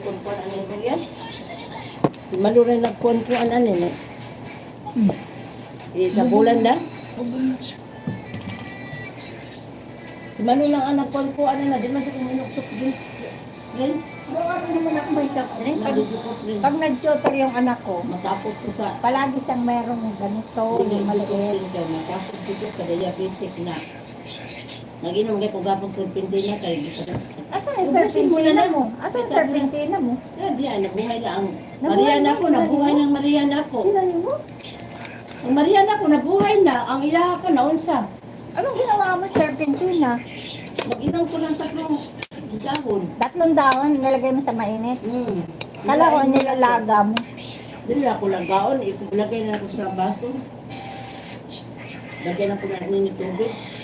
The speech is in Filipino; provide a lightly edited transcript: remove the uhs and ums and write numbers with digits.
nagkuhan ano ko yan. Maluray nagkuhan ano eh. Sa bulan na. Malo lang ang nagkuhan ano na, di man siya minuksok din. Ano naman ako may soft drink? Nadudukot rin. Pag nag-tutor yung anak ko, Matapos ko sa palagi siyang merong ganito, yung maliit. matapos dito sa diabetic na. Naginom kayo kung gapong serpentina kayo. Asan yung serpentina mo? Asan yung serpentina mo? Diyan, nabuhay na ang Mariana ko, nabuhay ng Mariana ko. Tinali mo? Ang Mariana ko, nabuhay na. Ang ilaha ko, naunsa. Anong ginawa mo serpentina? Mag-inom ko ng 3 dahon. 3 dahon, nilagay mo sa mainit. Kala ko nilalaga mo. Dili ako lagaon, ilagay na ako sa baso. Lagyan ako na ng tubig.